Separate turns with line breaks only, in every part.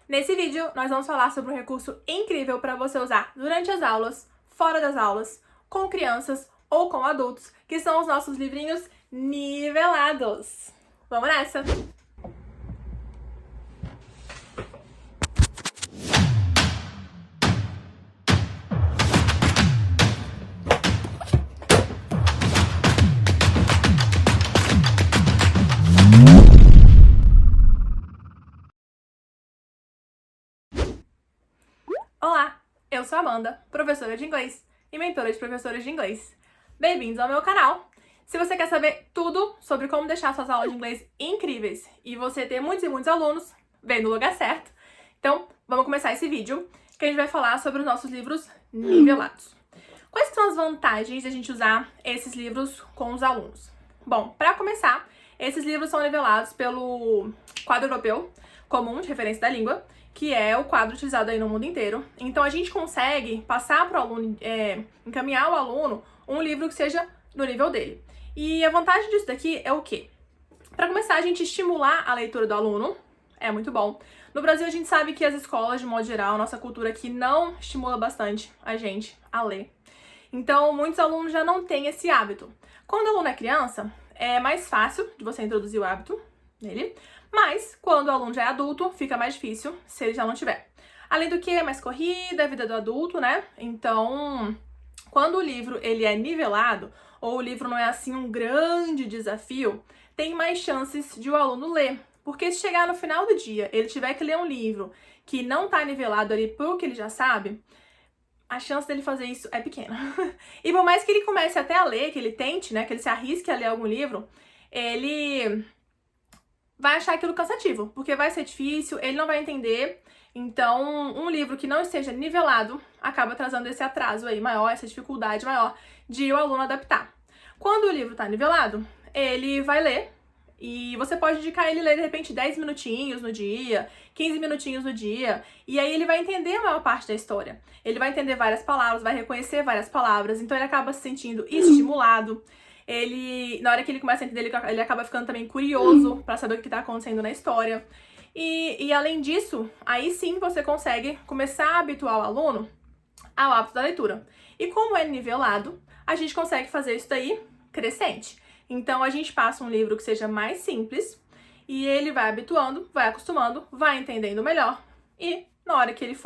Nesse vídeo, nós vamos falar sobre um recurso incrível para você usar durante as aulas, fora das aulas, com crianças ou com adultos, que são os nossos livrinhos nivelados. Vamos nessa! Olá, eu sou a Amanda, professora de inglês e mentora de professores de inglês. Bem-vindos ao meu canal! Se você quer saber tudo sobre como deixar suas aulas de inglês incríveis e você ter muitos e muitos alunos, vem no lugar certo. Então, vamos começar esse vídeo, que a gente vai falar sobre os nossos livros nivelados. Quais são as vantagens de a gente usar esses livros com os alunos? Bom, para começar, esses livros são nivelados pelo quadro europeu comum de referência da língua, que é o quadro utilizado aí no mundo inteiro. Então a gente consegue passar para o aluno, encaminhar o aluno um livro que seja no nível dele. E a vantagem disso daqui é o quê? Para começar, a gente estimular a leitura do aluno, é muito bom. No Brasil, a gente sabe que as escolas, de modo geral, nossa cultura aqui não estimula bastante a gente a ler. Então, muitos alunos já não têm esse hábito. Quando o aluno é criança, é mais fácil de você introduzir o hábito nele, mas quando o aluno já é adulto, fica mais difícil se ele já não tiver. Além do que, é mais corrida, a vida do adulto, né? Então, quando o livro ele é nivelado, ou o livro não é assim um grande desafio, tem mais chances de o aluno ler. Porque se chegar no final do dia, ele tiver que ler um livro que não tá nivelado ali pro que ele já sabe, a chance dele fazer isso é pequena. E por mais que ele comece até a ler, que ele tente, né, que ele se arrisque a ler algum livro, ele vai achar aquilo cansativo, porque vai ser difícil, ele não vai entender. Então, um livro que não esteja nivelado acaba trazendo esse atraso aí maior, essa dificuldade maior de o aluno adaptar. Quando o livro tá nivelado, ele vai ler, e você pode indicar ele ler, de repente, 10 minutinhos no dia, 15 minutinhos no dia, e aí ele vai entender a maior parte da história. Ele vai entender várias palavras, vai reconhecer várias palavras, então ele acaba se sentindo estimulado. Na hora que ele começa a entender, ele acaba ficando também curioso pra saber o que tá acontecendo na história. E além disso, aí sim você consegue começar a habituar o aluno ao hábito da leitura. E como é nivelado, a gente consegue fazer isso daí crescente. Então a gente passa um livro que seja mais simples e ele vai habituando, vai acostumando, vai entendendo melhor. E na hora que ele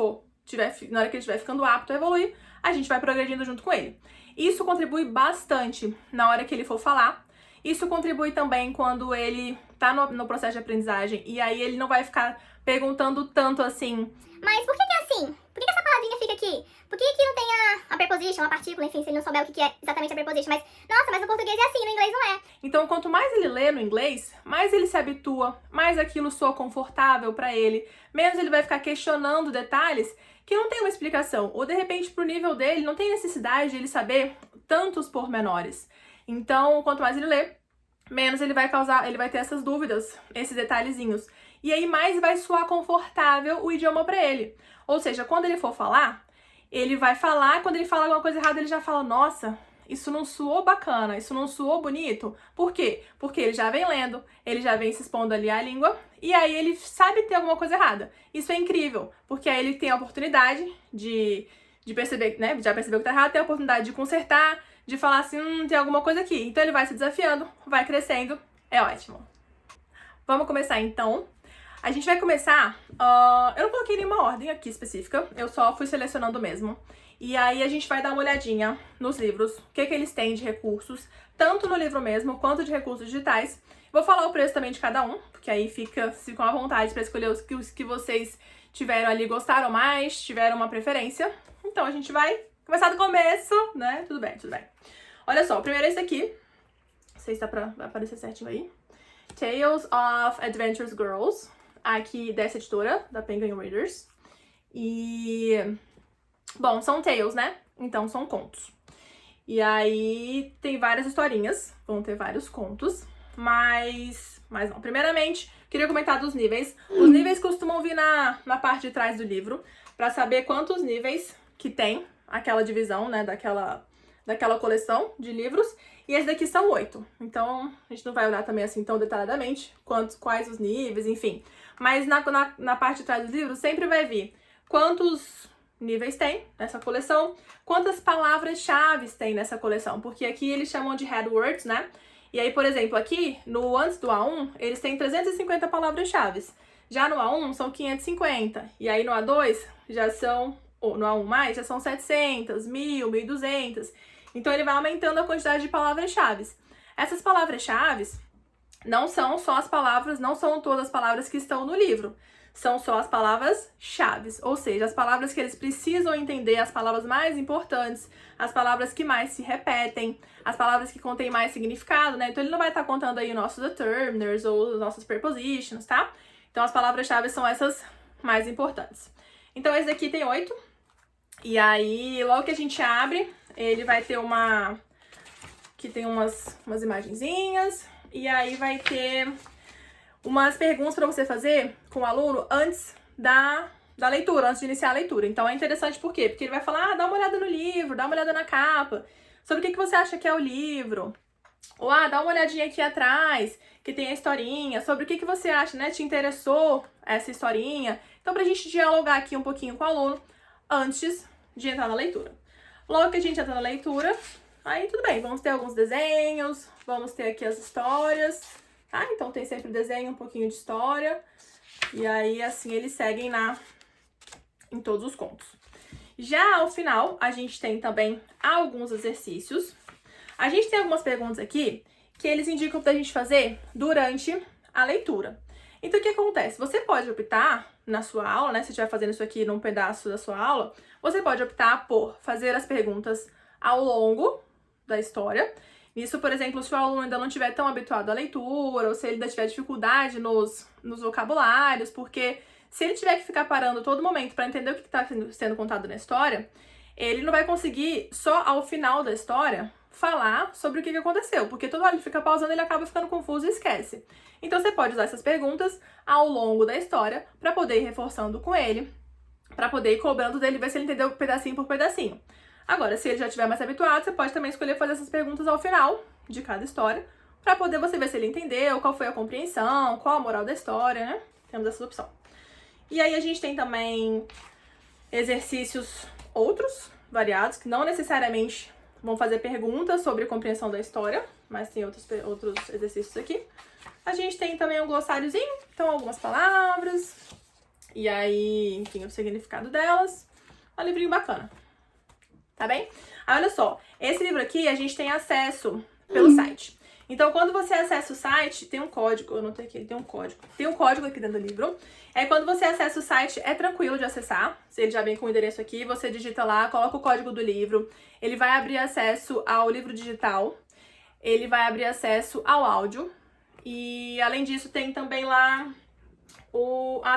estiver ficando apto a evoluir, a gente vai progredindo junto com ele. Isso contribui bastante na hora que ele for falar. Isso contribui também quando ele tá no processo de aprendizagem e aí ele não vai ficar perguntando tanto assim:
mas por que é assim? Por que essa palavrinha fica aqui? Por que não tem a preposition, a partícula, enfim, se ele não souber o que é exatamente a preposition? Mas, nossa, mas no português é assim, no inglês não é.
Então, quanto mais ele lê no inglês, mais ele se habitua, mais aquilo soa confortável pra ele, menos ele vai ficar questionando detalhes que não tem uma explicação. Ou, de repente, pro nível dele, não tem necessidade de ele saber tantos pormenores. Então, quanto mais ele lê, menos ele vai ter essas dúvidas, esses detalhezinhos. E aí mais vai soar confortável o idioma pra ele. Ou seja, quando ele for falar, ele vai falar, quando ele fala alguma coisa errada, ele já fala: nossa, isso não soou bacana, isso não soou bonito. Por quê? Porque ele já vem lendo, ele já vem se expondo ali à língua, e aí ele sabe ter alguma coisa errada. Isso é incrível, porque aí ele tem a oportunidade de perceber, né, já percebeu que tá errado, tem a oportunidade de consertar, de falar assim, tem alguma coisa aqui. Então ele vai se desafiando, vai crescendo, é ótimo. Vamos começar então. A gente vai começar, eu não coloquei nenhuma ordem aqui específica, eu só fui selecionando mesmo. E aí a gente vai dar uma olhadinha nos livros, o que eles têm de recursos, tanto no livro mesmo, quanto de recursos digitais. Vou falar o preço também de cada um, porque aí ficam à vontade para escolher os que vocês tiveram ali, gostaram mais, tiveram uma preferência. Então a gente vai começar do começo, né? Tudo bem, tudo bem. Olha só, o primeiro é esse aqui. Não sei se dá pra aparecer certinho aí. Tales of Adventurous Girls, aqui dessa editora, da Penguin Readers. E, bom, são tales, né? Então são contos. E aí tem várias historinhas, vão ter vários contos, mas não. Primeiramente, queria comentar dos níveis. Os níveis costumam vir na parte de trás do livro, pra saber quantos níveis que tem aquela divisão, né, daquela coleção de livros. E esse daqui são 8. Então, a gente não vai olhar também assim tão detalhadamente quais os níveis, enfim. Mas na parte de trás dos livros sempre vai vir quantos níveis tem nessa coleção, quantas palavras-chave tem nessa coleção. Porque aqui eles chamam de headwords, né? E aí, por exemplo, aqui, no antes do A1, eles têm 350 palavras-chave. Já no A1 são 550. E aí no A2 já são, ou no A1+, já são 700, 1000, 1200. Então ele vai aumentando a quantidade de palavras-chave. Essas palavras-chave não são só as palavras, não são todas as palavras que estão no livro. São só as palavras-chave, ou seja, as palavras que eles precisam entender, as palavras mais importantes, as palavras que mais se repetem, as palavras que contêm mais significado, né? Então ele não vai estar contando aí nossos determiners ou os nossos prepositions, tá? Então as palavras-chave são essas mais importantes. Então esse daqui tem 8. E aí, logo que a gente abre, ele vai ter aqui tem umas imagenzinhas. E aí vai ter umas perguntas para você fazer com o aluno antes da leitura, antes de iniciar a leitura. Então é interessante por quê? Porque ele vai falar, dá uma olhada no livro, dá uma olhada na capa, sobre o que você acha que é o livro. Ou, dá uma olhadinha aqui atrás, que tem a historinha, sobre o que você acha, né? Te interessou essa historinha? Então, pra gente dialogar aqui um pouquinho com o aluno antes de entrar na leitura. Logo que a gente entra na leitura, aí tudo bem, vamos ter alguns desenhos, vamos ter aqui as histórias, tá? Então tem sempre desenho, um pouquinho de história, e aí assim eles seguem em todos os contos. Já ao final, a gente tem também alguns exercícios. A gente tem algumas perguntas aqui que eles indicam pra gente fazer durante a leitura. Então, o que acontece? Você pode optar na sua aula, né? Se estiver fazendo isso aqui num pedaço da sua aula, você pode optar por fazer as perguntas ao longo da história. Isso, por exemplo, se o aluno ainda não estiver tão habituado à leitura, ou se ele ainda tiver dificuldade nos vocabulários, porque se ele tiver que ficar parando todo momento para entender o que está sendo contado na história, ele não vai conseguir, só ao final da história, falar sobre o que aconteceu, porque toda hora ele fica pausando e ele acaba ficando confuso e esquece. Então você pode usar essas perguntas ao longo da história para poder ir reforçando com ele, para poder ir cobrando dele, ver se ele entendeu pedacinho por pedacinho. Agora, se ele já estiver mais habituado, você pode também escolher fazer essas perguntas ao final de cada história, para poder você ver se ele entendeu, qual foi a compreensão, qual a moral da história, né? Temos essa opção. E aí a gente tem também exercícios outros, variados, que não necessariamente vão fazer perguntas sobre a compreensão da história, mas tem outros exercícios aqui. A gente tem também um glossáriozinho, então algumas palavras, e aí, enfim, o significado delas. Um livrinho bacana, tá bem? Aí, olha só, esse livro aqui a gente tem acesso pelo site. Então, quando você acessa o site, tem um código, eu anotei aqui, tem um código. Tem um código aqui dentro do livro. Aí, quando você acessa o site, é tranquilo de acessar. Se ele já vem com o endereço aqui, você digita lá, coloca o código do livro. Ele vai abrir acesso ao livro digital. Ele vai abrir acesso ao áudio. E, além disso, tem também lá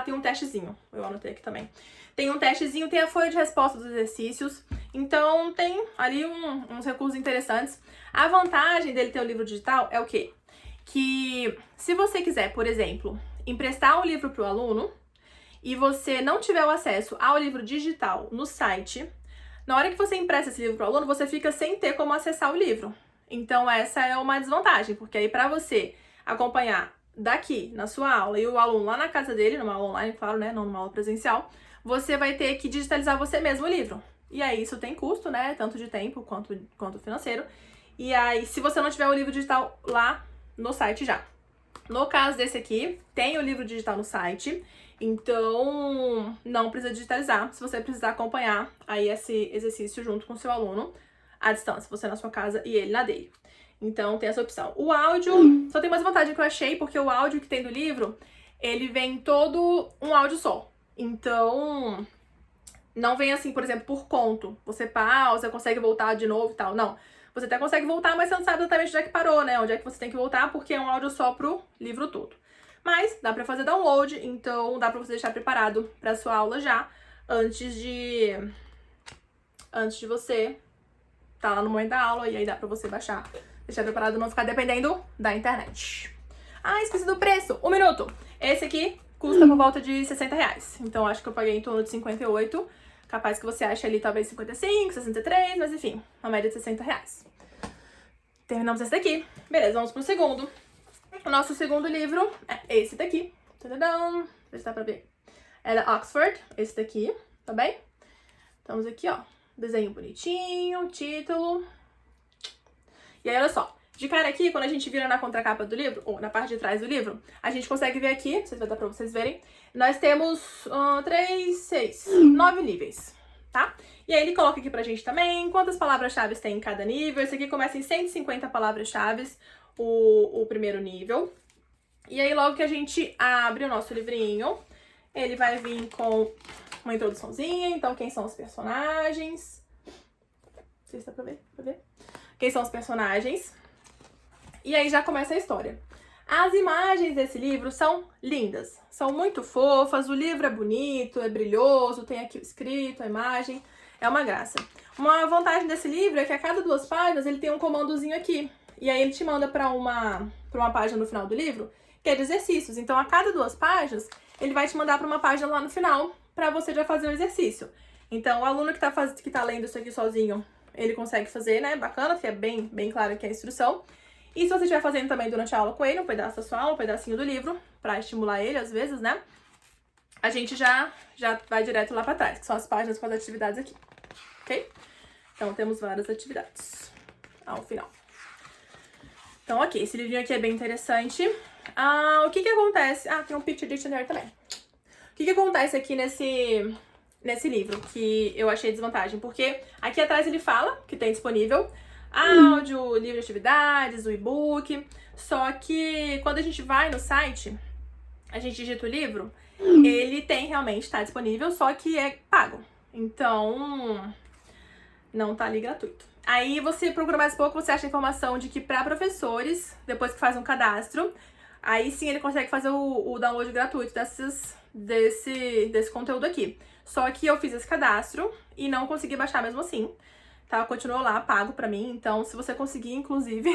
tem um testezinho. Eu anotei aqui também. Tem um testezinho, tem a folha de resposta dos exercícios. Então, tem ali uns recursos interessantes. A vantagem dele ter o livro digital é o quê? Que se você quiser, por exemplo, emprestar um livro para o aluno e você não tiver o acesso ao livro digital no site, na hora que você empresta esse livro para o aluno, você fica sem ter como acessar o livro. Então, essa é uma desvantagem, porque aí para você acompanhar daqui na sua aula e o aluno lá na casa dele, numa aula online, claro, né, não numa aula presencial, você vai ter que digitalizar você mesmo o livro. E aí isso tem custo, né, tanto de tempo quanto financeiro. E aí, se você não tiver o livro digital lá no site já. No caso desse aqui, tem o livro digital no site, então não precisa digitalizar. Se você precisar acompanhar aí esse exercício junto com o seu aluno à distância, você na sua casa e ele na dele. Então tem essa opção. O áudio, só tem mais vantagem que eu achei, porque o áudio que tem do livro, ele vem todo um áudio só. Então, não vem assim, por exemplo, por conto. Você pausa, consegue voltar de novo e tal. Não. Você até consegue voltar, mas você não sabe exatamente onde é que parou, né? Onde é que você tem que voltar, porque é um áudio só pro livro todo. Mas dá pra fazer download, então dá pra você deixar preparado pra sua aula já, antes de você tá lá no momento da aula, e aí dá pra você baixar, deixar preparado, não ficar dependendo da internet. Ah, esqueci do preço. 1 minuto. Esse aqui custa por volta de R$60. Então acho que eu paguei em torno de 58. Capaz que você ache ali talvez 55, 63, mas enfim, uma média de R$60. Terminamos esse daqui. Beleza, vamos pro segundo. O nosso segundo livro é esse daqui. Tadadão. Ver se dá pra ver. É da Oxford, esse daqui, tá bem? Estamos aqui, ó. Desenho bonitinho, título. E aí, olha só. De cara aqui, quando a gente vira na contracapa do livro, ou na parte de trás do livro, a gente consegue ver aqui, não sei se vai dar pra vocês verem, nós temos 3, 6, 9 níveis, tá? E aí ele coloca aqui pra gente também quantas palavras-chave tem em cada nível. Esse aqui começa em 150 palavras-chave, o primeiro nível. E aí logo que a gente abre o nosso livrinho, ele vai vir com uma introduçãozinha, então quem são os personagens. Não sei se dá pra ver, Quem são os personagens. E aí já começa a história. As imagens desse livro são lindas, são muito fofas, o livro é bonito, é brilhoso, tem aqui o escrito, a imagem, é uma graça. Uma vantagem desse livro é que a cada 2 páginas ele tem um comandozinho aqui, e aí ele te manda para uma página no final do livro, que é de exercícios. Então a cada 2 páginas ele vai te mandar para uma página lá no final, para você já fazer o exercício. Então o aluno que tá lendo isso aqui sozinho, ele consegue fazer, né, bacana, porque é bem claro aqui a instrução. E se você estiver fazendo também durante a aula com ele, um pedaço da sua aula, um pedacinho do livro, pra estimular ele, às vezes, né? A gente já vai direto lá pra trás, que são as páginas com as atividades aqui, ok? Então, temos várias atividades ao final. Então, ok, esse livrinho aqui é bem interessante. O que acontece? Tem um Picture Dictionary também. O que acontece aqui nesse livro, que eu achei desvantagem? Porque aqui atrás ele fala que tem disponível áudio, livro de atividades, o e-book. Só que quando a gente vai no site, a gente digita o livro, ele realmente tá disponível, só que é pago. Então, não tá ali gratuito. Aí você procura mais pouco, você acha a informação de que para professores, depois que faz um cadastro, aí sim ele consegue fazer o download gratuito desse conteúdo aqui. Só que eu fiz esse cadastro e não consegui baixar mesmo assim. Tá, continuou lá, pago pra mim, então se você conseguir, inclusive,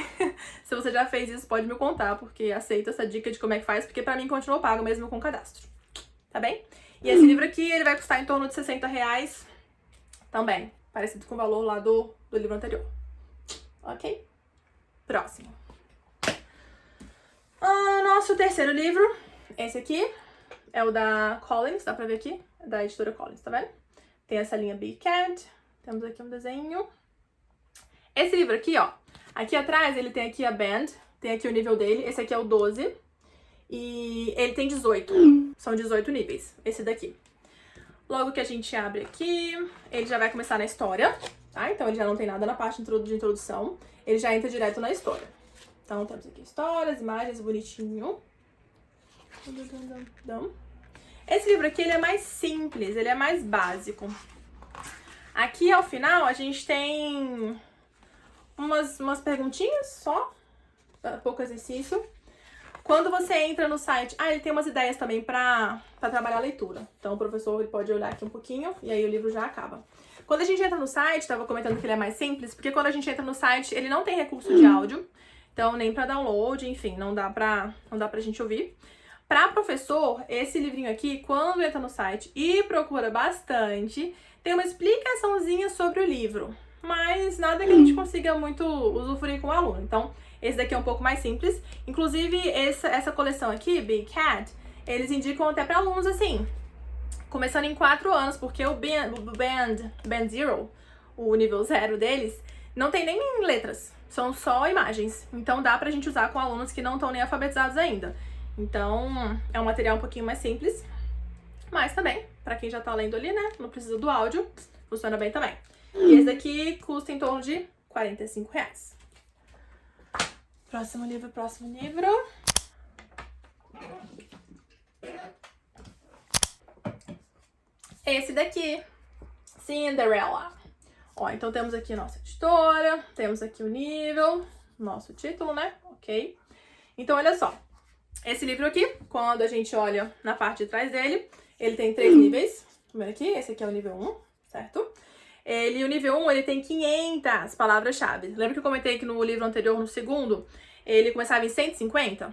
se você já fez isso, pode me contar, porque aceito essa dica de como é que faz, porque pra mim continuou pago mesmo com cadastro, tá bem? E esse livro aqui, ele vai custar em torno de R$60 também, parecido com o valor lá do livro anterior, ok? Próximo. Nosso terceiro livro, esse aqui, é o da Collins, dá pra ver aqui? É da editora Collins, tá vendo? Tem essa linha Big Cat. Temos aqui um desenho. Esse livro aqui, ó. Aqui atrás ele tem aqui a band. Tem aqui o nível dele. Esse aqui é o 12. E ele tem 18. São 18 níveis. Esse daqui. Logo que a gente abre aqui, ele já vai começar na história. Tá? Então ele já não tem nada na parte de introdução. Ele já entra direto na história. Então temos aqui histórias, imagens, bonitinho. Esse livro aqui, ele é mais simples. Ele é mais básico. Aqui ao final a gente tem umas perguntinhas só, pouco exercício. Quando você entra no site, ele tem umas ideias também pra trabalhar a leitura. Então o professor ele pode olhar aqui um pouquinho e aí o livro já acaba. Quando a gente entra no site, tava comentando que ele é mais simples, porque quando a gente entra no site ele não tem recurso de áudio, então nem pra download, enfim, não dá pra gente ouvir. Pra professor, esse livrinho aqui, quando entra no site e procura bastante, tem uma explicaçãozinha sobre o livro, mas nada que a gente consiga muito usufruir com o aluno. Então, esse daqui é um pouco mais simples. Inclusive, essa coleção aqui, Big Cat, eles indicam até para alunos assim, começando em 4 anos, porque o Band Zero, o nível 0 deles, não tem nem letras, são só imagens. Então, dá pra gente usar com alunos que não estão nem alfabetizados ainda. Então, é um material um pouquinho mais simples, mas também, pra quem já tá lendo ali, né, não precisa do áudio, funciona bem também. E esse daqui custa em torno de R$45. Próximo livro. Esse daqui, Cinderella. Ó, então temos aqui a nossa editora, temos aqui o nível, nosso título, né, ok? Então, olha só. Esse livro aqui, quando a gente olha na parte de trás dele, ele tem 3 níveis. Tá vendo aqui? Esse aqui é o nível 1, certo? O nível 1, ele tem 500 palavras-chave. Lembra que eu comentei que no livro anterior, no segundo, ele começava em 150?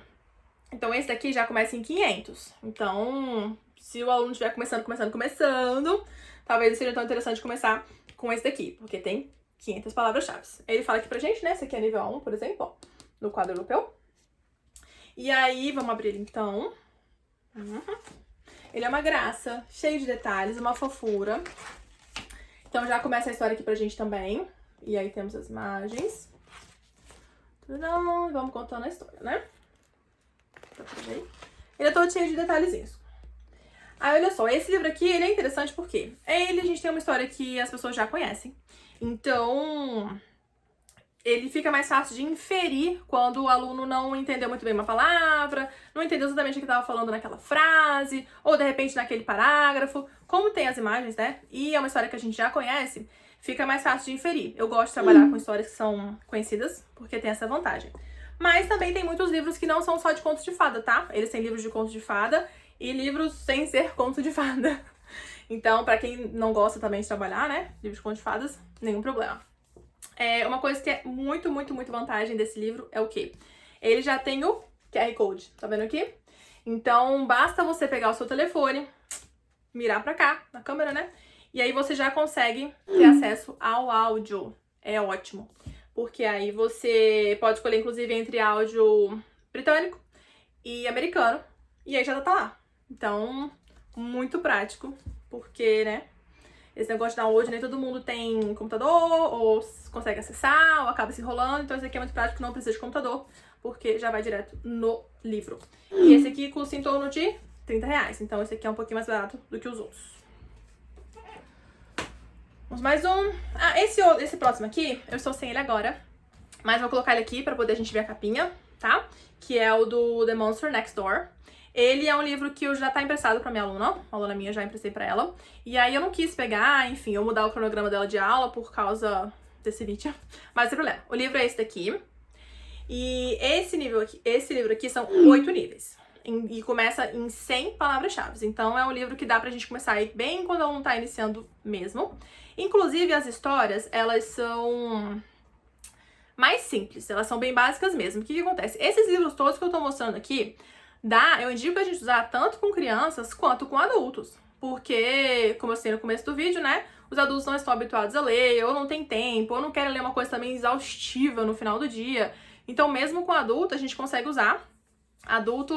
Então, esse daqui já começa em 500. Então, se o aluno estiver começando, talvez seja tão interessante começar com esse daqui, porque tem 500 palavras-chave. Ele fala aqui pra gente, né? Esse aqui é nível 1, por exemplo, ó, no quadro europeu. E aí, vamos abrir ele então. Ele é uma graça, cheio de detalhes, uma fofura. Então já começa a história aqui pra gente também. E aí temos as imagens. Vamos contando a história, né? Ele é todo cheio de detalhezinhos. Aí, olha só, esse livro aqui, ele é interessante porque a gente tem uma história que as pessoas já conhecem. Então, ele fica mais fácil de inferir quando o aluno não entendeu muito bem uma palavra, não entendeu exatamente o que estava falando naquela frase, ou de repente naquele parágrafo. Como tem as imagens, né? E é uma história que a gente já conhece, fica mais fácil de inferir. Eu gosto de trabalhar com histórias que são conhecidas, porque tem essa vantagem. Mas também tem muitos livros que não são só de contos de fada, tá? Eles têm livros de contos de fada e livros sem ser conto de fada. Então, pra quem não gosta também de trabalhar, né, livros de contos de fadas, nenhum problema. Uma coisa que é muito vantagem desse livro é o quê? Ele já tem o QR Code, tá vendo aqui? Então, basta você pegar o seu telefone, mirar pra cá, na câmera, né? E aí você já consegue ter acesso ao áudio. É ótimo. Porque aí você pode escolher, inclusive, entre áudio britânico e americano. E aí já tá lá. Então, muito prático. Porque, né? Esse negócio de download, nem todo mundo tem computador, ou consegue acessar, ou acaba se enrolando. Então esse aqui é muito prático, não precisa de computador, porque já vai direto no livro. E esse aqui custa em torno de R$30. Então esse aqui é um pouquinho mais barato do que os outros. Vamos mais um. Esse próximo aqui, eu estou sem ele agora. Mas vou colocar ele aqui pra poder a gente ver a capinha, tá? Que é o do The Monster Next Door. Ele é um livro que eu já tá emprestado pra minha aluna, uma aluna minha, já emprestei pra ela. E aí eu não quis pegar, enfim, eu mudar o cronograma dela de aula por causa desse vídeo. Mas não tem problema. O livro é esse daqui. E esse livro aqui são 8 níveis. E começa em 100 palavras-chave. Então é um livro que dá pra gente começar aí bem quando o aluno tá iniciando mesmo. Inclusive as histórias, elas são mais simples, elas são bem básicas mesmo. O que acontece? Esses livros todos que eu tô mostrando aqui, eu indico a gente usar tanto com crianças quanto com adultos. Porque, como eu sei no começo do vídeo, né? Os adultos não estão habituados a ler, ou não tem tempo, ou não querem ler uma coisa também exaustiva no final do dia. Então, mesmo com adulto, a gente consegue usar. Adulto,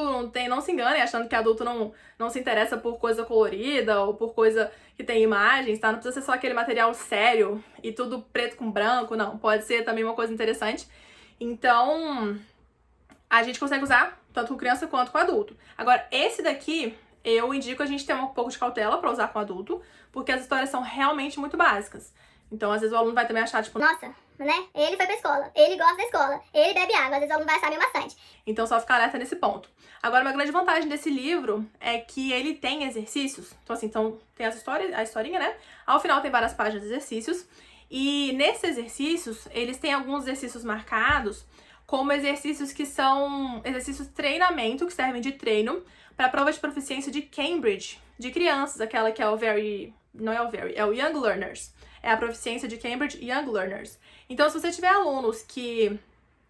não se engane achando que adulto não se interessa por coisa colorida ou por coisa que tem imagens, tá? Não precisa ser só aquele material sério e tudo preto com branco, não. Pode ser também uma coisa interessante. Então, a gente consegue usar tanto com criança quanto com adulto. Agora, esse daqui, eu indico a gente ter um pouco de cautela pra usar com adulto, porque as histórias são realmente muito básicas. Então, às vezes o aluno vai também achar, tipo,
nossa, né? Ele foi pra escola, ele gosta da escola, ele bebe água, às vezes o aluno vai achar meio maçante.
Então, só ficar alerta nesse ponto. Agora, uma grande vantagem desse livro é que ele tem exercícios. Então, assim, tem a historinha, né? Ao final tem várias páginas de exercícios. E nesses exercícios, eles têm alguns exercícios marcados como exercícios que são exercícios treinamento, que servem de treino para a prova de proficiência de Cambridge, de crianças, aquela que é é o Young Learners. É a proficiência de Cambridge Young Learners. Então, se você tiver alunos que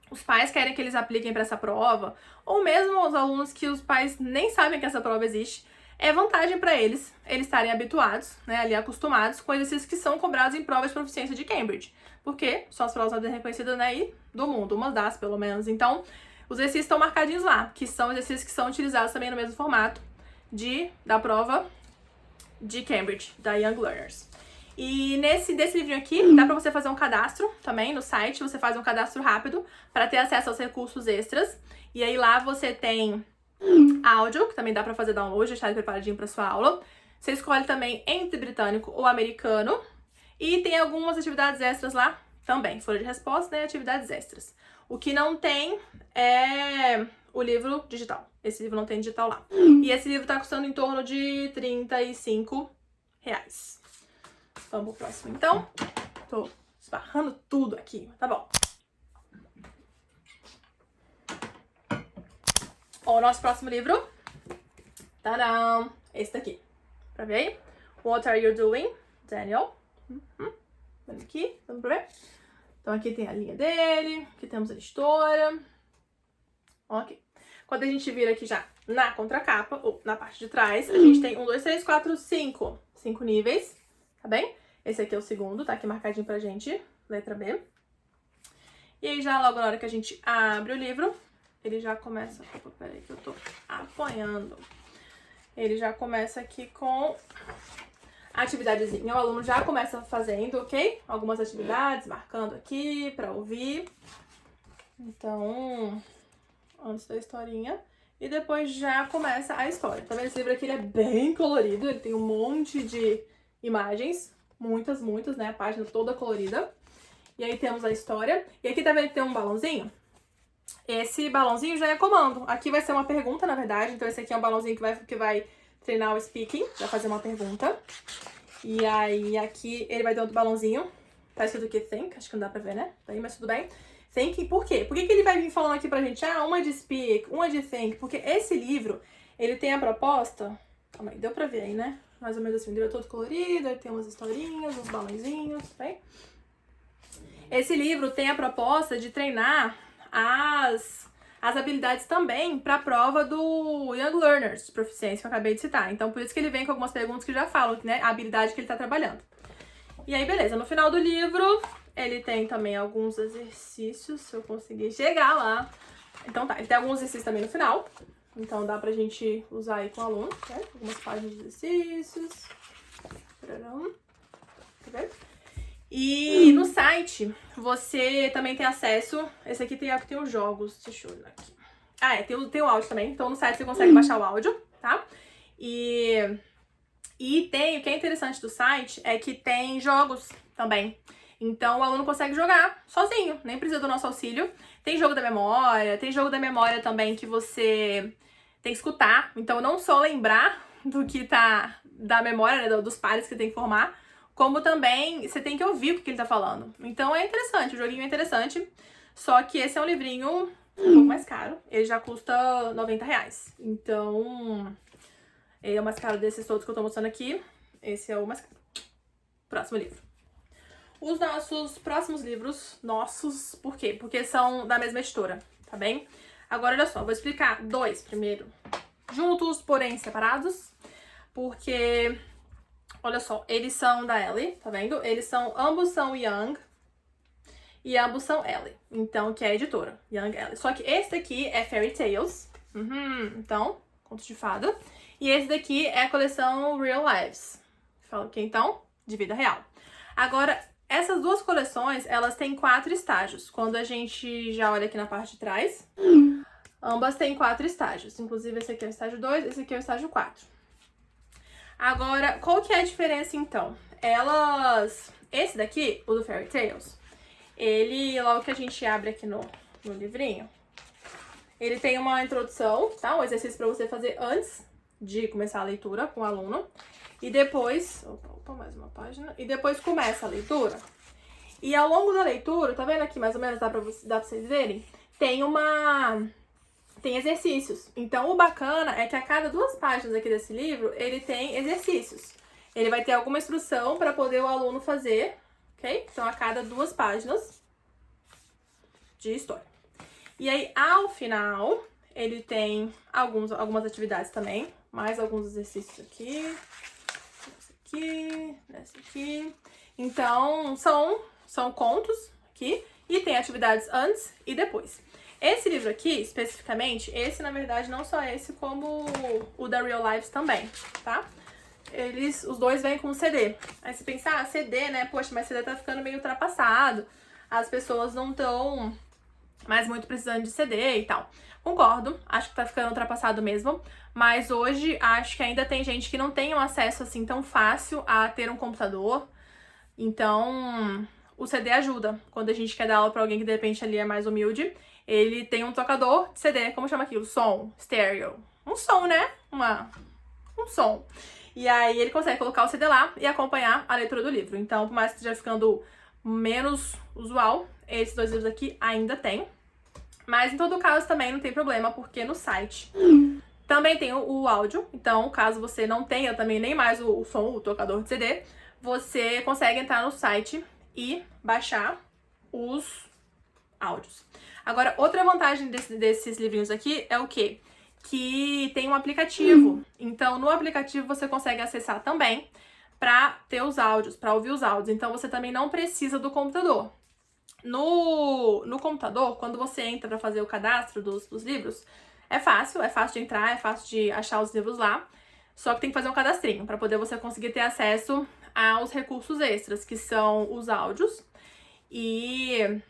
os pais querem que eles apliquem para essa prova, ou mesmo os alunos que os pais nem sabem que essa prova existe, é vantagem para eles estarem habituados, né, ali acostumados com exercícios que são cobrados em provas de proficiência de Cambridge. Porque são as provas mais reconhecidas, né, e do mundo, umas das pelo menos. Então, os exercícios estão marcadinhos lá, que são exercícios que são utilizados também no mesmo formato da prova de Cambridge, da Young Learners. E desse livrinho aqui, dá pra você fazer um cadastro também no site, você faz um cadastro rápido para ter acesso aos recursos extras. E aí lá você tem áudio, que também dá pra fazer download, deixar ele preparadinho pra sua aula. Você escolhe também entre britânico ou americano. E tem algumas atividades extras lá também, folha de resposta, né, atividades extras. O que não tem é o livro digital. Esse livro não tem digital lá. E esse livro tá custando em torno de R$35. Vamos pro próximo, então. Tô esbarrando tudo aqui, tá bom. Ó, o nosso próximo livro. Tadam! Esse daqui. Pra ver aí? What Are You Doing, Daniel? Vamos aqui, vamos pra ver? Então aqui tem a linha dele, aqui temos a história. Ok. Quando a gente vira aqui já na contracapa, ou na parte de trás, a gente tem 1, 2, 3, 4, 5. 5 níveis, tá bem? Esse aqui é o segundo, tá aqui marcadinho pra gente, letra B. E aí já logo na hora que a gente abre o livro, ele já começa... Opa, peraí que eu tô apanhando. Ele já começa aqui com a atividadezinha. O aluno já começa fazendo, ok? Algumas atividades, marcando aqui pra ouvir. Então, antes da historinha. E depois já começa a história. Tá vendo? Esse livro aqui ele é bem colorido, ele tem um monte de imagens. Muitas, né? A página toda colorida. E aí temos a história. E aqui tá vendo que tem um balãozinho? Esse balãozinho já é comando. Aqui vai ser uma pergunta, na verdade. Então esse aqui é um balãozinho que vai treinar o speaking. Vai fazer uma pergunta. E aí aqui ele vai ter outro balãozinho. Tá escrito aqui think. Acho que não dá pra ver, né? Tá aí, mas tudo bem. Think, por quê? Por que ele vai vir falando aqui pra gente? Ah, uma de speak, uma de think. Porque esse livro, ele tem a proposta... Calma aí, deu pra ver aí, né? Mais ou menos assim, o livro é todo colorido. Aí tem umas historinhas, uns balãozinhos, bem? Esse livro tem a proposta de treinar as habilidades também para a prova do Young Learners, de proficiência, que eu acabei de citar. Então, por isso que ele vem com algumas perguntas que já falam, né, a habilidade que ele está trabalhando. E aí, beleza. No final do livro, ele tem também alguns exercícios, se eu conseguir chegar lá. Então tá, ele tem alguns exercícios também no final. Então dá pra gente usar aí com o aluno, né? Algumas páginas de exercícios. Tá vendo? E no site, você também tem acesso... Esse aqui tem os jogos, deixa eu olhar aqui. Ah, tem o áudio também. Então no site você consegue baixar o áudio, tá? E tem, o que é interessante do site é que tem jogos também. Então o aluno consegue jogar sozinho, nem precisa do nosso auxílio. Tem jogo da memória também que você tem que escutar. Então não só lembrar do que tá da memória, né, dos pares que tem que formar, como também você tem que ouvir o que ele tá falando. Então é interessante, o joguinho é interessante. Só que esse é um livrinho um pouco mais caro. Ele já custa R$90. Então, ele é o mais caro desses todos que eu tô mostrando aqui. Esse é o mais caro. Próximo livro. Os nossos próximos livros, por quê? Porque são da mesma editora, tá bem? Agora, olha só, vou explicar dois primeiro. Juntos, porém separados. Porque... Olha só, eles são da Ellie, tá vendo? Ambos são Young e ambos são Ellie. Então, que é a editora, Young Ellie. Só que esse daqui é Fairy Tales. Então, contos de fada. E esse daqui é a coleção Real Lives. Fala o que então? De vida real. Agora, essas duas coleções, elas têm 4 estágios. Quando a gente já olha aqui na parte de trás, ambas têm 4 estágios. Inclusive, esse aqui é o estágio 2, esse aqui é o estágio 4. Agora, qual que é a diferença, então? Esse daqui, o do Fairy Tales, ele, logo que a gente abre aqui no livrinho, ele tem uma introdução, tá? Um exercício pra você fazer antes de começar a leitura com o aluno. E depois... Opa, mais uma página. E depois começa a leitura. E ao longo da leitura, tá vendo aqui mais ou menos, dá pra vocês verem? Tem exercícios. Então, o bacana é que a cada 2 páginas aqui desse livro, ele tem exercícios. Ele vai ter alguma instrução para poder o aluno fazer, ok? Então, a cada 2 páginas de história. E aí, ao final, ele tem algumas atividades também. Mais alguns exercícios aqui. Nesse aqui. Então, são contos aqui. E tem atividades antes e depois. Esse livro aqui, especificamente, esse, na verdade, não só esse, como o da Real Lives também, tá? Os dois vêm com CD. Aí você pensa, CD, né? Poxa, mas CD tá ficando meio ultrapassado. As pessoas não estão mais muito precisando de CD e tal. Concordo, acho que tá ficando ultrapassado mesmo. Mas hoje, acho que ainda tem gente que não tem um acesso, assim, tão fácil a ter um computador. Então, o CD ajuda. Quando a gente quer dar aula pra alguém que, de repente, ali é mais humilde... Ele tem um tocador de CD, como chama aquilo? Som, stereo. Um som, né? Um som. E aí ele consegue colocar o CD lá e acompanhar a leitura do livro. Então, por mais que esteja ficando menos usual, esses 2 livros aqui ainda tem. Mas em todo caso também não tem problema, porque no site também tem o áudio. Então, caso você não tenha também nem mais o som, o tocador de CD, você consegue entrar no site e baixar os áudios. Agora, outra vantagem desses livrinhos aqui é o quê? que tem um aplicativo. Então, no aplicativo você consegue acessar também para ter os áudios, para ouvir os áudios. Então, você também não precisa do computador. No computador, quando você entra para fazer o cadastro dos livros, é fácil de entrar, é fácil de achar os livros lá. Só que tem que fazer um cadastrinho para poder você conseguir ter acesso aos recursos extras, que são os áudios e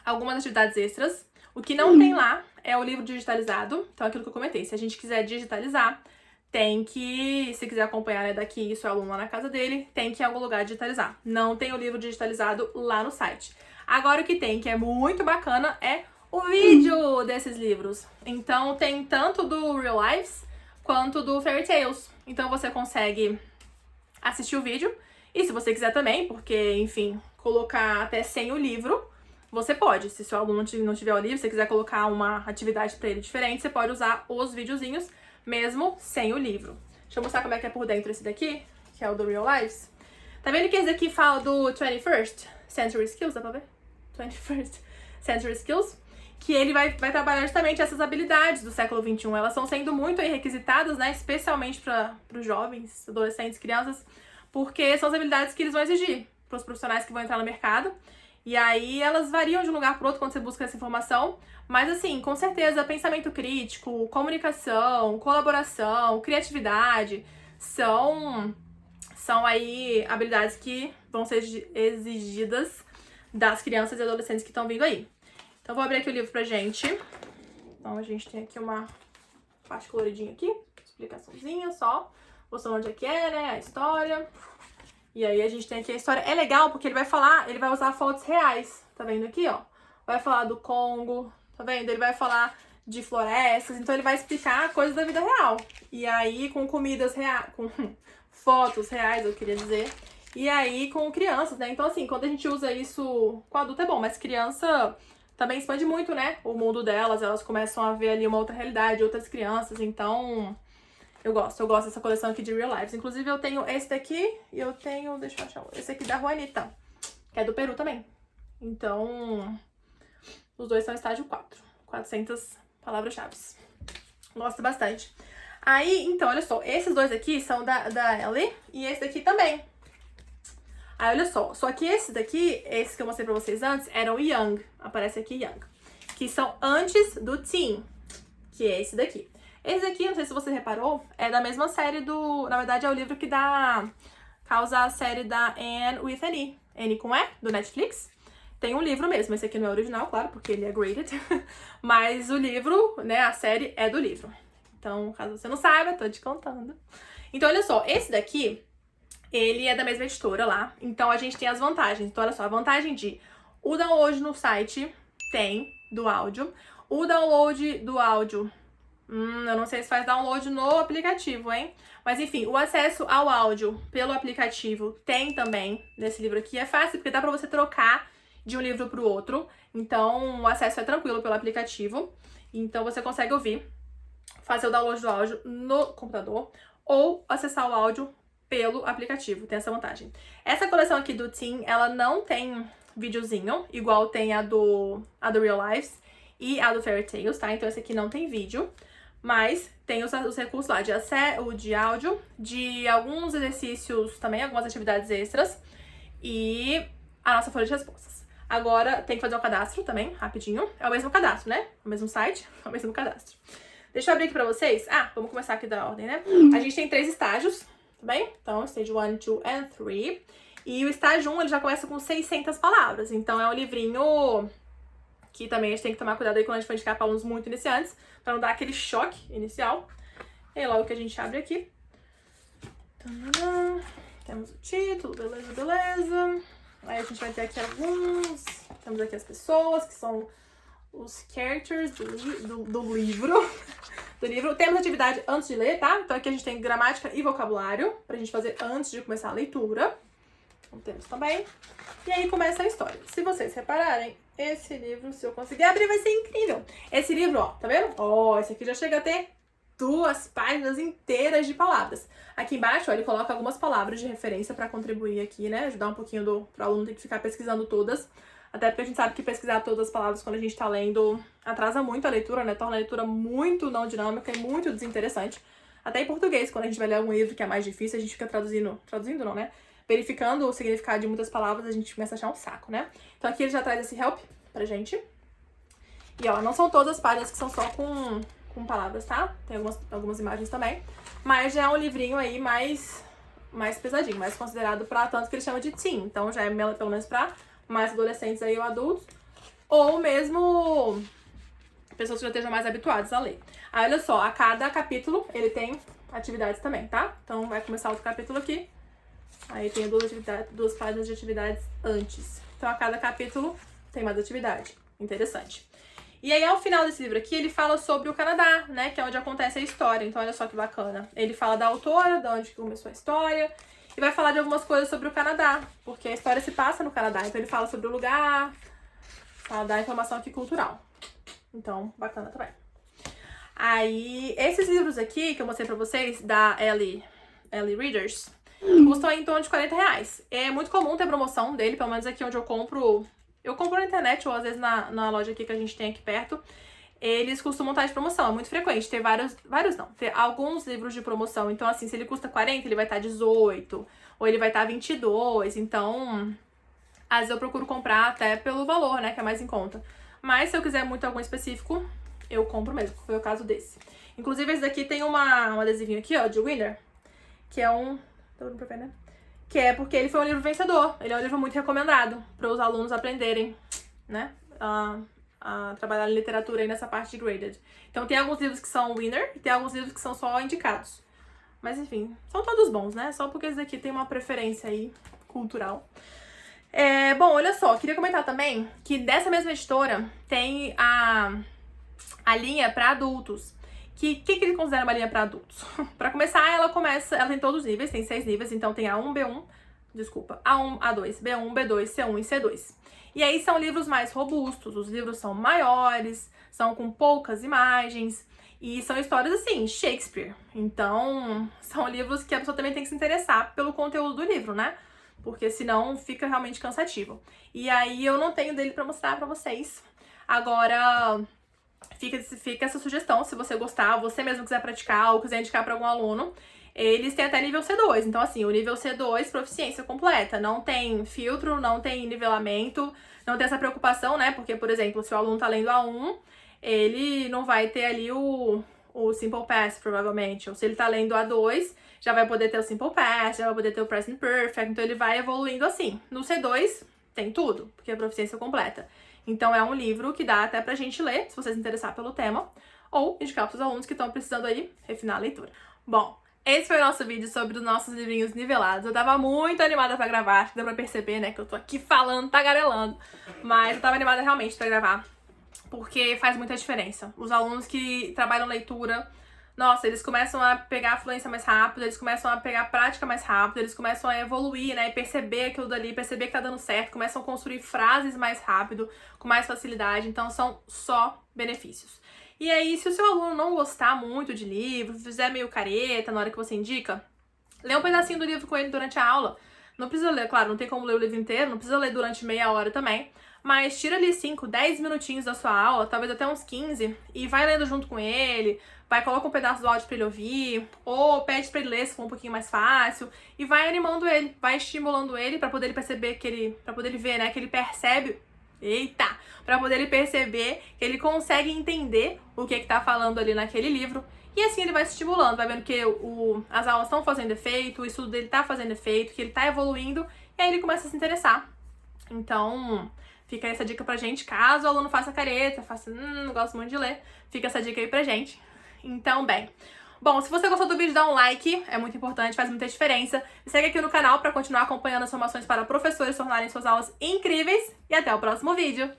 algumas atividades extras. O que não tem lá é o livro digitalizado. Então, aquilo que eu comentei, se a gente quiser digitalizar, tem que, se quiser acompanhar, né, daqui, isso é o aluno lá na casa dele, tem que ir em algum lugar digitalizar. Não tem o livro digitalizado lá no site. Agora, o que tem, que é muito bacana, é o vídeo desses livros. Então, tem tanto do Real Lives quanto do Fairy Tales. Então, você consegue assistir o vídeo. E se você quiser também, porque, enfim, colocar até sem o livro, você pode. Se seu aluno não tiver o livro, se você quiser colocar uma atividade pra ele diferente, você pode usar os videozinhos, mesmo sem o livro. Deixa eu mostrar como é que é por dentro esse daqui, que é o do Real Lives. Tá vendo que esse daqui fala do 21st Century Skills? Dá pra ver? 21st Century Skills. Que ele vai trabalhar justamente essas habilidades do século XXI. Elas estão sendo muito aí requisitadas, né? Especialmente para os jovens, adolescentes, crianças, porque são as habilidades que eles vão exigir para os profissionais que vão entrar no mercado. E aí elas variam de um lugar para outro quando você busca essa informação. Mas assim, com certeza, pensamento crítico, comunicação, colaboração, criatividade, são aí habilidades que vão ser exigidas das crianças e adolescentes que estão vindo aí. Então, vou abrir aqui o livro pra gente. Então, a gente tem aqui uma parte coloridinha aqui, explicaçãozinha só, mostrando onde é que é, né, a história. E aí, a gente tem aqui a história. É legal porque ele vai usar fotos reais, tá vendo aqui, ó? Vai falar do Congo, tá vendo? Ele vai falar de florestas, então ele vai explicar coisas da vida real. E aí, com comidas reais, com fotos reais, eu queria dizer. E aí, com crianças, né? Então, assim, quando a gente usa isso com adulto é bom, mas criança também expande muito, né, o mundo delas, elas começam a ver ali uma outra realidade, outras crianças, então eu gosto dessa coleção aqui de Real Lives. Inclusive eu tenho esse daqui e eu tenho, deixa eu achar, esse aqui da Juanita, que é do Peru também. Então, os dois são estágio 4, 400 palavras-chave. Gosto bastante. Aí, então, olha só, esses dois aqui são da Ellie e esse daqui também. Aí, olha só que esses daqui, esses que eu mostrei pra vocês antes, eram Young, aparece aqui Young, que são antes do Teen, que é esse daqui. Esse daqui, não sei se você reparou, é da mesma série na verdade é o livro que causa a série da Anne with an E, Anne com E, do Netflix. Tem um livro mesmo, esse aqui não é original, claro, porque ele é graded, mas o livro, né, a série é do livro. Então, caso você não saiba, tô te contando. Então, olha só, esse daqui, ele é da mesma editora lá, então a gente tem as vantagens. Então, olha só, a vantagem de o download no site tem do áudio. O download do áudio, eu não sei se faz download no aplicativo, hein? Mas enfim, o acesso ao áudio pelo aplicativo tem também nesse livro aqui. É fácil porque dá pra você trocar de um livro pro outro. Então, o acesso é tranquilo pelo aplicativo. Então, você consegue ouvir, fazer o download do áudio no computador ou acessar o áudio pelo aplicativo, tem essa vantagem. Essa coleção aqui do Teen, ela não tem videozinho, igual tem a do Real Lives e a do Fairy Tales, tá? Então esse aqui não tem vídeo, mas tem os recursos lá de áudio, de alguns exercícios também, algumas atividades extras e a nossa folha de respostas. Agora tem que fazer um cadastro também, rapidinho. É o mesmo cadastro, né? O mesmo site, é o mesmo cadastro. Deixa eu abrir aqui pra vocês. Vamos começar aqui da ordem, né? A gente tem 3 estágios, tá bem? Então, Stage 1, 2 and 3. E o estágio 1, ele já começa com 600 palavras. Então, é um livrinho que também a gente tem que tomar cuidado aí quando a gente for indicar para alunos muito iniciantes, pra não dar aquele choque inicial. E aí, logo que a gente abre aqui. Temos o título, beleza. Aí a gente vai ter aqui alguns... Temos aqui as pessoas, que são os characters do livro. Do livro. Temos atividade antes de ler, tá? Então aqui a gente tem gramática e vocabulário pra gente fazer antes de começar a leitura. Então temos também. E aí começa a história. Se vocês repararem, esse livro, se eu conseguir abrir, vai ser incrível. Esse livro, ó, tá vendo? Ó, esse aqui já chega a ter 2 páginas inteiras de palavras. Aqui embaixo, ó, ele coloca algumas palavras de referência pra contribuir aqui, né? Ajudar um pouquinho pro aluno ter que ficar pesquisando todas Até porque a gente sabe que pesquisar todas as palavras quando a gente tá lendo atrasa muito a leitura, né? Torna a leitura muito não dinâmica e muito desinteressante. Até em português, quando a gente vai ler algum livro que é mais difícil, a gente fica traduzindo não, né? Verificando o significado de muitas palavras, a gente começa a achar um saco, né? Então aqui ele já traz esse help pra gente. E ó, não são todas as páginas que são só com palavras, tá? Tem algumas imagens também. Mas já é um livrinho aí mais pesadinho, mais considerado pra tanto que ele chama de teen. Então já é pelo menos pra mais adolescentes aí ou adultos. Ou mesmo pessoas que já estejam mais habituadas a ler. Aí olha só, a cada capítulo ele tem atividades também, tá? Então vai começar outro capítulo aqui. Aí tem duas páginas de atividades antes. Então a cada capítulo tem mais atividade. Interessante. E aí, ao final desse livro aqui, ele fala sobre o Canadá, né? Que é onde acontece a história. Então, olha só que bacana. Ele fala da autora, de onde começou a história. E vai falar de algumas coisas sobre o Canadá. Porque a história se passa no Canadá. Então, ele fala sobre o lugar. Fala da informação aqui cultural. Então, bacana também. Aí, esses livros aqui, que eu mostrei pra vocês, da Ellie Readers, custam aí em torno de R$40. É muito comum ter promoção dele, pelo menos aqui onde eu compro... Eu compro na internet ou às vezes na loja aqui que a gente tem aqui perto. Eles costumam estar de promoção, é muito frequente. Ter ter alguns livros de promoção. Então assim, se ele custa 40, ele vai estar 18. Ou ele vai estar 22. Então, às vezes eu procuro comprar até pelo valor, né, que é mais em conta. Mas se eu quiser muito algum específico, eu compro mesmo. Foi o caso desse. Inclusive esse daqui tem um adesivinho aqui, ó, de Winner. Que é um... Tá dando pra ver, né? Que é porque ele foi um livro vencedor. Ele é um livro muito recomendado para os alunos aprenderem, né, a trabalhar em literatura aí nessa parte de graded. Então tem alguns livros que são winner e tem alguns livros que são só indicados. Mas enfim, são todos bons, né? Só porque esse daqui tem uma preferência aí cultural. Bom, olha só, queria comentar também que dessa mesma editora tem a linha para adultos. Que ele considera uma linha para adultos? Para começar, ela tem todos os níveis, tem 6 níveis, então tem A1, A1, A2, B1, B2, C1 e C2. E aí são livros mais robustos, os livros são maiores, são com poucas imagens, e são histórias assim, Shakespeare. Então, são livros que a pessoa também tem que se interessar pelo conteúdo do livro, né? Porque senão fica realmente cansativo. E aí eu não tenho dele para mostrar para vocês. Agora... Fica essa sugestão, se você gostar, você mesmo quiser praticar ou quiser indicar para algum aluno. Eles têm até nível C2, então assim, o nível C2, proficiência completa. Não tem filtro, não tem nivelamento, não tem essa preocupação, né? Porque, por exemplo, se o aluno tá lendo A1, ele não vai ter ali o Simple Past, provavelmente. Ou se ele tá lendo A2, já vai poder ter o Simple Past, já vai poder ter o Present Perfect, então ele vai evoluindo assim. No C2, tem tudo, porque é proficiência completa. Então é um livro que dá até pra gente ler, se você se interessar pelo tema, ou indicar pros alunos que estão precisando aí refinar a leitura. Bom, esse foi o nosso vídeo sobre os nossos livrinhos nivelados. Eu tava muito animada pra gravar, acho que dá pra perceber, né, que eu tô aqui falando, tagarelando. Mas eu tava animada realmente pra gravar, porque faz muita diferença. Os alunos que trabalham leitura... Nossa, eles começam a pegar a fluência mais rápido, eles começam a pegar a prática mais rápido, eles começam a evoluir, né, e perceber aquilo dali, perceber que tá dando certo, começam a construir frases mais rápido, com mais facilidade, então são só benefícios. E aí, se o seu aluno não gostar muito de livro, fizer meio careta na hora que você indica, lê um pedacinho do livro com ele durante a aula. Não precisa ler, claro, não tem como ler o livro inteiro, não precisa ler durante meia hora também, mas tira ali 5, 10 minutinhos da sua aula, talvez até uns 15, e vai lendo junto com ele, coloca um pedaço do áudio pra ele ouvir, ou pede pra ele ler se for um pouquinho mais fácil, e vai animando ele, vai estimulando ele pra poder ele perceber pra poder ele ver, né, que ele percebe, pra poder ele perceber que ele consegue entender o que tá falando ali naquele livro, e assim ele vai se estimulando, vai vendo que as aulas estão fazendo efeito, o estudo dele tá fazendo efeito, que ele tá evoluindo, e aí ele começa a se interessar. Então, fica essa dica pra gente, caso o aluno faça careta, não gosto muito de ler, fica essa dica aí pra gente. Então, bem. Bom, se você gostou do vídeo, dá um like, é muito importante, faz muita diferença. Me segue aqui no canal pra continuar acompanhando as informações para professores tornarem suas aulas incríveis. E até o próximo vídeo!